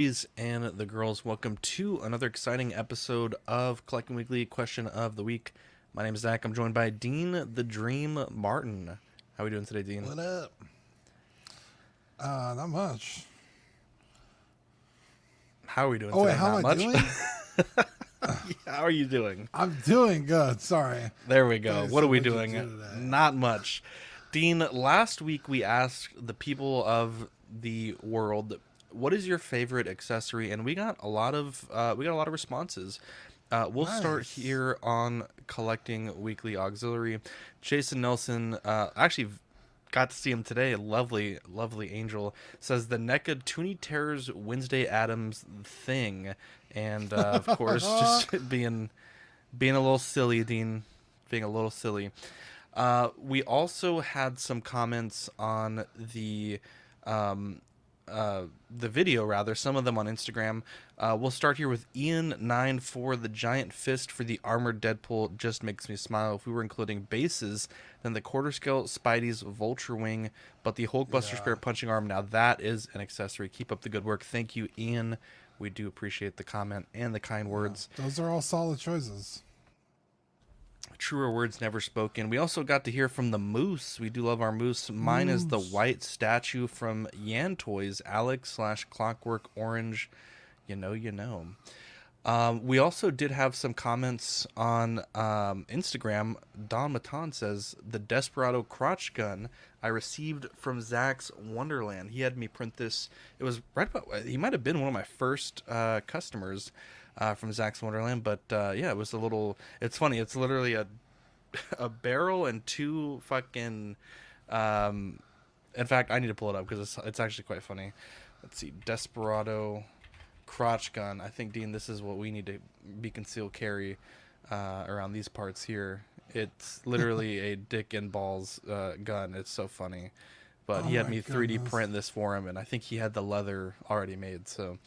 Boys and the girls, welcome to another exciting episode of Collecting Weekly Question of the Week. My name is Zach. I'm joined by Dean the Dream Martin. How are we doing today, Dean? What up? Not much. How are we doing Oh wait, today? how Not am I much. doing? How are you doing? I'm doing good. Sorry. There we go. Okay, What so are we what'd you doing? do today? Not much. Dean, last week we asked the people of the world, what is your favorite accessory? And we got a lot of responses. We'll start Nice. here on Collecting Weekly Auxiliary. Jason Nelson, actually got to see him today. Lovely, lovely angel. Says the NECA Toonie Terrors Wednesday Adams thing. And of course, just being a little silly, Dean. Being a little silly. We also had some comments on the video, rather, some of them on Instagram. We'll start here with Ian94. The giant fist for the armored Deadpool just makes me smile. If we were including bases, then the quarter scale Spidey's vulture wing, but the Hulkbuster Yeah. Spirit punching arm, now that is an accessory. Keep up the good work. Thank you, Ian. We do appreciate the comment and the kind words. Those are all solid choices. Truer words never spoken. We also got to hear from the Moose. We do love our Moose. Mine is the white statue from Yan Toys, Alex/Clockwork Orange. You know, you know. We also did have some comments on Instagram. Don Matan says, the Desperado crotch gun I received from Zack's Wonderland. He had me print this. It was right about, he might have been one of my first customers from Zack's Wonderland. But yeah, it was a little, it's funny. It's literally a barrel and two fucking, in fact, I need to pull it up because it's actually quite funny. Let's see, Desperado crotch gun. I think, Dean, this is what we need to be concealed carry around these parts here. It's literally a dick and balls gun. It's so funny. But Oh he had my me 3D goodness. print this for him, and I think he had the leather already made. So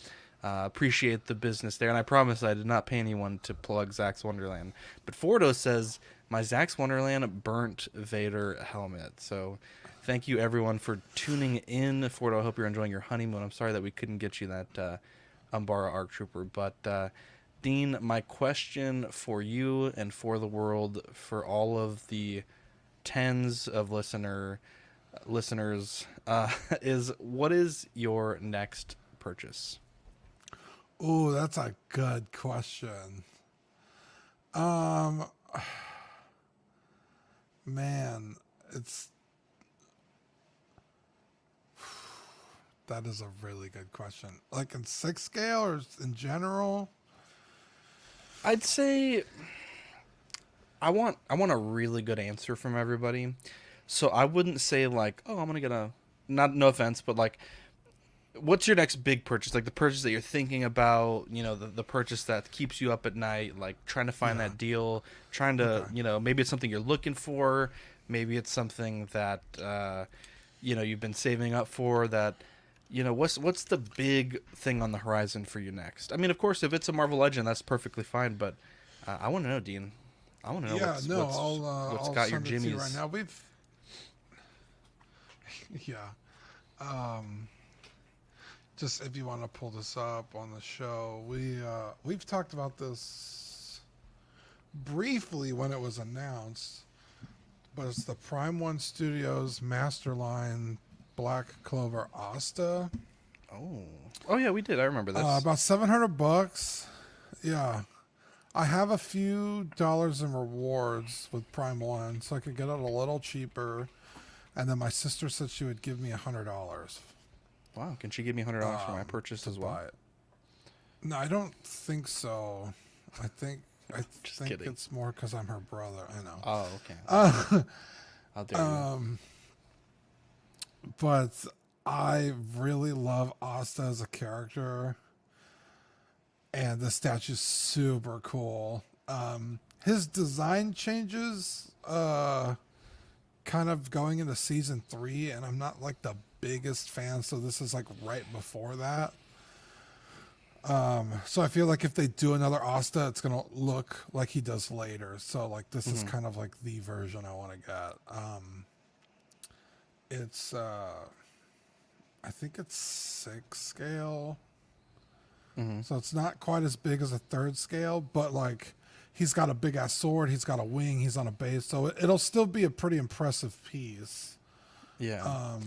appreciate the business there. And I promise I did not pay anyone to plug Zack's Wonderland. But Fordo says, my Zack's Wonderland burnt Vader helmet. So thank you, everyone, for tuning in. Fordo, I hope you're enjoying your honeymoon. I'm sorry that we couldn't get you that Umbara ARC Trooper. But Dean, my question for you and for the world, for all of the tens of listeners, is what is your next purchase? Ooh, that's a good question. Um, man, it's that is a really good question. Like in six scale or in general? I'd say I want a really good answer from everybody. So I wouldn't say like, oh, I'm gonna get a, not, no offense, but like, what's your next big purchase? Like the purchase that you're thinking about, the purchase that keeps you up at night, like trying to find Yeah. that deal, trying to, Okay. maybe it's something you're looking for, maybe it's something that you've been saving up for, that what's the big thing on the horizon for you next? I mean, of course, if it's a Marvel Legend, that's perfectly fine, but I want to know, Dean. I want to know Yeah, no, what's I'll got your send it to you right jimmies. now. Yeah. Um, just if you want to pull this up on the show, we've talked about this briefly when it was announced, but it's the Prime One Studios Masterline Black Clover Asta. Oh yeah, we did. I remember this. About $700. Yeah. I have a few dollars in rewards with Prime One, so I could get it a little cheaper. And then my sister said she would give me $100 Wow, can she give me $100 for my purchase to as well? buy it. No, I don't think so. I think Just think kidding. it's more because I'm her brother. I know. Oh, okay. Uh, How dare you? but I really love Asta as a character, and the statue's super cool. His design changes kind of going into season 3, and I'm not like the biggest fan, so this is like right before that. So I feel like if they do another Asta, it's gonna look like he does later. So like this is kind of like the version I want to get. It's I think it's 6 scale. So it's not quite as big as a third scale, but like he's got a big ass sword, he's got a wing, he's on a base, so it'll still be a pretty impressive piece. Yeah.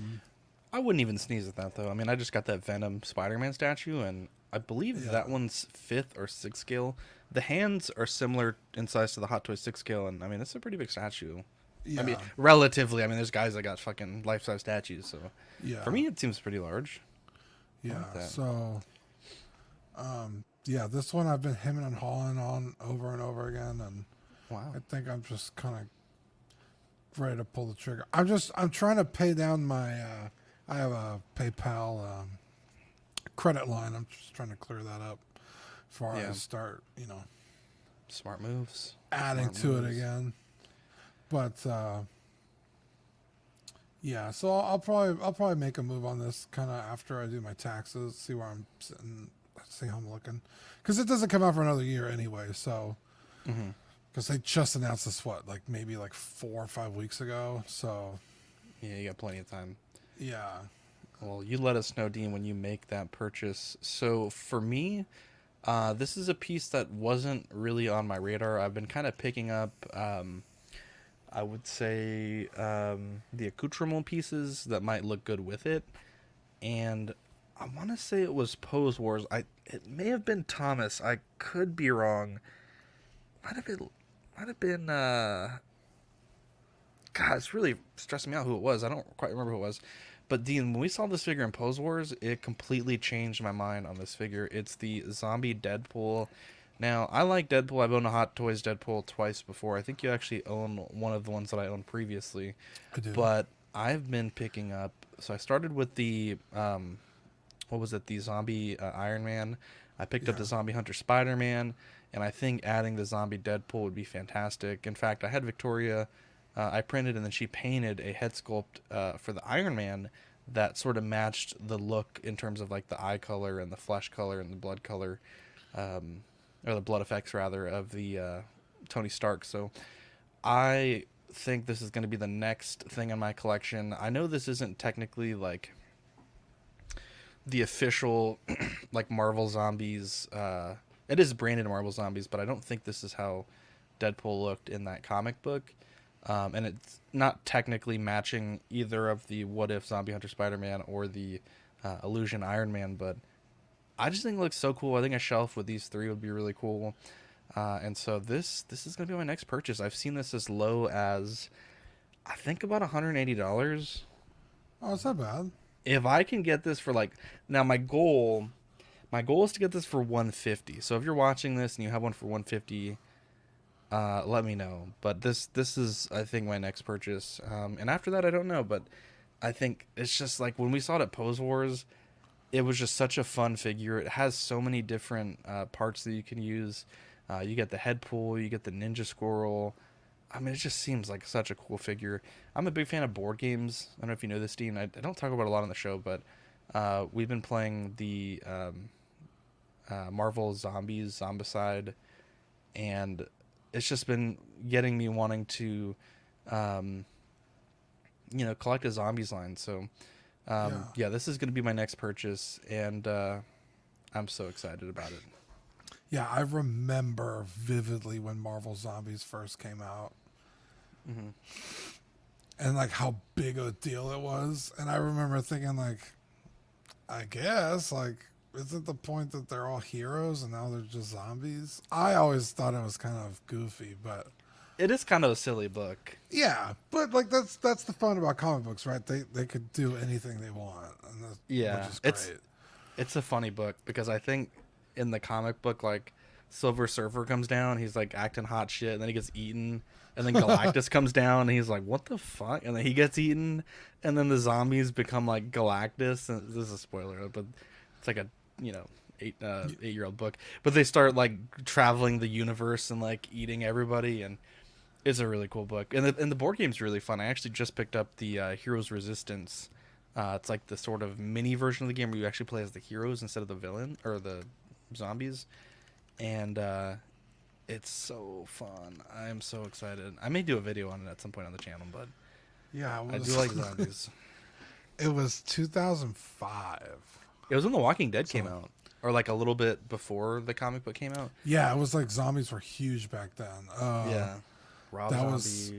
I wouldn't even sneeze at that though. I mean, I just got that Venom Spider-Man statue, and I believe Yeah. that one's 5th or 6th scale. The hands are similar in size to the Hot Toys 6th scale, and I mean, it's a pretty big statue. Yeah. I mean, relatively. I mean, there's guys that got fucking life-size statues, so Yeah. for me, it seems pretty large. I Yeah. like that. So yeah, this one I've been hemming and hawing on over and over again, and Wow. I think I'm just kind of ready to pull the trigger. I'm trying to pay down my I have a PayPal credit line. I'm just trying to clear that up before I Yeah. start, Smart moves. adding Smart to moves. it again. But yeah, so I'll probably make a move on this kind of after I do my taxes, see where I'm sitting, see how I'm looking, because it doesn't come out for another year anyway. So Mm-hmm. because they just announced this maybe 4 or 5 weeks ago. So Yeah, you got plenty of time. yeah, Well, you let us know, Dean, when you make that purchase. So for me, this is a piece that wasn't really on my radar. I've been kind of picking up, I would say, the accoutrement pieces that might look good with it. And I want to say it was Pose Wars. It may have been Thomas. I could be wrong. Might have been. God, it's really stressing me out who it was. I don't quite remember who it was. But Dean, when we saw this figure in Pose Wars, it completely changed my mind on this figure. It's the zombie Deadpool. Now, I like Deadpool. I've owned a Hot Toys Deadpool twice before. I think you actually own one of the ones that I owned previously. I do. But I've been picking up. So I started with the what was it? The zombie Iron Man. I picked up Yeah. the zombie Hunter Spider-Man, and I think adding the zombie Deadpool would be fantastic. In fact, I had Victoria. I printed and then she painted a head sculpt for the Iron Man that sort of matched the look in terms of like the eye color and the flesh color and the blood color, or the blood effects rather, of the Tony Stark. So I think this is going to be the next thing in my collection. I know this isn't technically like the official like Marvel Zombies. It is branded Marvel Zombies, but I don't think this is how Deadpool looked in that comic book. And it's not technically matching either of the What If Zombie Hunter Spider-Man or the Illusion Iron Man, but I just think it looks so cool. I think a shelf with these three would be really cool. And so this is going to be my next purchase. I've seen this as low as, I think, about $180. Oh, it's not bad. If I can get this for like, now my goal is to get this for 150. So if you're watching this and you have one for 150, let me know. But this is, I think, my next purchase. And after that, I don't know. But I think it's just like when we saw it at Pose Wars, it was just such a fun figure. It has so many different parts that you can use. You get the head pull, you get the ninja squirrel. I mean, it just seems like such a cool figure. I'm a big fan of board games. I don't know if you know this, Dean. I don't talk about it a lot on the show, but we've been playing the Marvel Zombies Zombicide, and it's just been getting me wanting to, collect a zombies line. So, yeah, this is going to be my next purchase, and I'm so excited about it. Yeah, I remember vividly when Marvel Zombies first came out. Mm-hmm. And like how big a deal it was. And I remember thinking like, I guess like, isn't the point that they're all heroes and now they're just zombies? I always thought it was kind of goofy, but It is kind of a silly book. yeah, but like that's the fun about comic books, right? They could do anything they want, and Yeah, which is great. it's a funny book because I think in the comic book, like, Silver Surfer comes down, he's like acting hot shit, and then he gets eaten, and then Galactus comes down, and he's like, "What the fuck?" And then he gets eaten, and then the zombies become like Galactus. And this is a spoiler, but it's like a 8-year-old book. But they start like traveling the universe and like eating everybody, and it's a really cool book. And the board game's really fun. I actually just picked up the Heroes Resistance. It's like the sort of mini version of the game where you actually play as the heroes instead of the villain or the zombies, and it's so fun. I'm so excited. I may do a video on it at some point on the channel, but Yeah, I do like zombies. It was 2005. It was when The Walking Dead came out. or like a little bit before the comic book came out. Yeah, it was like zombies were huge back then. Yeah, Rob that Zombie. was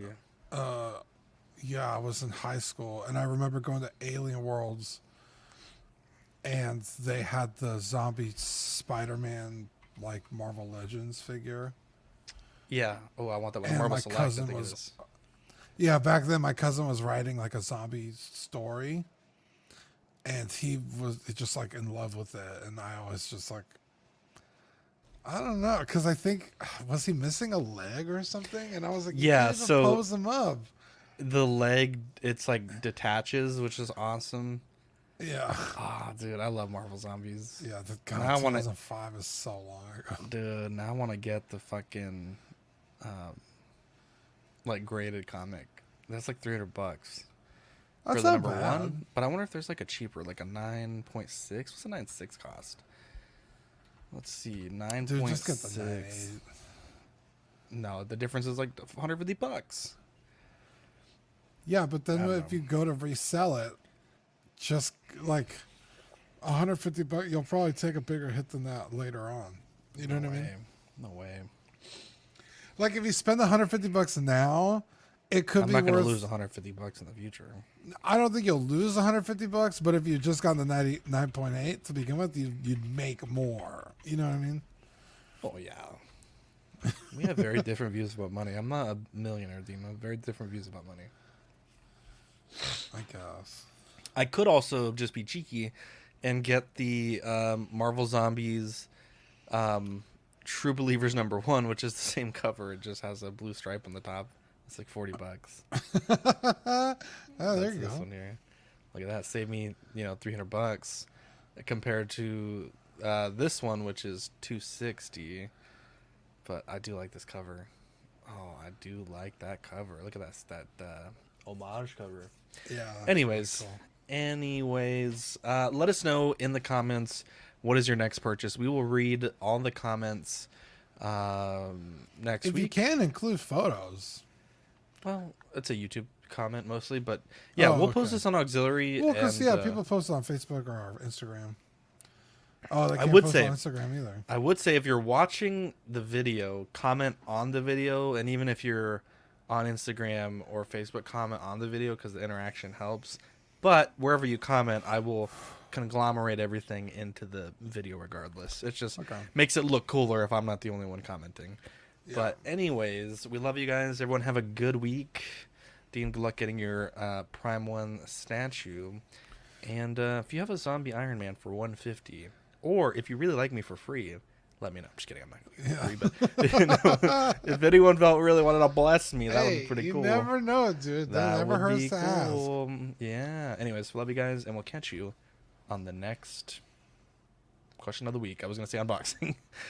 yeah, I was in high school, and I remember going to Alien Worlds, and they had the zombie Spider-Man like Marvel Legends figure. Yeah. Oh, I want that one. And Marvel my Select, I cousin think it was is. yeah, back then my cousin was writing like a zombie story, and he was just like in love with it, and I was just like, I don't know, because I think was he missing a leg or something, and I was like, you Yeah. can't even So pose him up. the leg, it's like detaches, which is awesome. Yeah, Ah, dude, I love Marvel Zombies. yeah. The Now God, I want to, 2005 is so long ago. dude. Now I want to get the fucking, like graded comic. That's like $300 for That's the not number bad. one. But I wonder if there's like a cheaper, like a 9.6. What's a 9.6 cost? Let's see, Dude, just get the 9.6. 98. No, the difference is like $150. Yeah, but I then don't if know. you go to resell it, just like $150, you'll probably take a bigger hit than that later on. You know No what I mean? way. No way. Like if you spend $150 now, it could I'm be not gonna worth. lose $150 in the future. I don't think you'll lose $150, but if you just got the 99.8 to begin with, you'd make more. You know what I mean? Oh yeah. We have very different views about money. I'm not a millionaire, Dean. I have very different views about money. I guess. I could also just be cheeky and get the Marvel Zombies True Believers #1, which is the same cover. It just has a blue stripe on the top. It's like $40. Oh, there That's you this go. one here. Look at that. Save me, $300 compared to this one, which is $260. But I do like this cover. Oh, I do like that cover. Look at that homage cover. Yeah. that's Anyways, pretty cool. let us know in the comments what is your next purchase. We will read all the comments next If you week. can include photos. Well, it's a YouTube comment mostly, but yeah, Oh, we'll post okay. this on Auxiliary. Well, because and, people post it on Facebook or Instagram. Oh, they can't would post say- on Instagram either. I would say if you're watching the video, comment on the video, and even if you're on Instagram or Facebook, comment on the video because the interaction helps. But wherever you comment, I will conglomerate everything into the video regardless. It just Okay. makes it look cooler if I'm not the only one commenting. Yeah. But anyways, we love you guys. Everyone have a good week. Dean, good luck getting your Prime 1 statue. And if you have a zombie Iron Man for $150, or if you really like me for free, let me know. I'm just kidding. I'm not going to get free. But if anyone felt really wanted to bless me, that would be pretty cool. You never know, dude. That never would hurts be to ask. cool. Yeah. Anyways, love you guys, and we'll catch you on the next question of the week. I was going to say unboxing.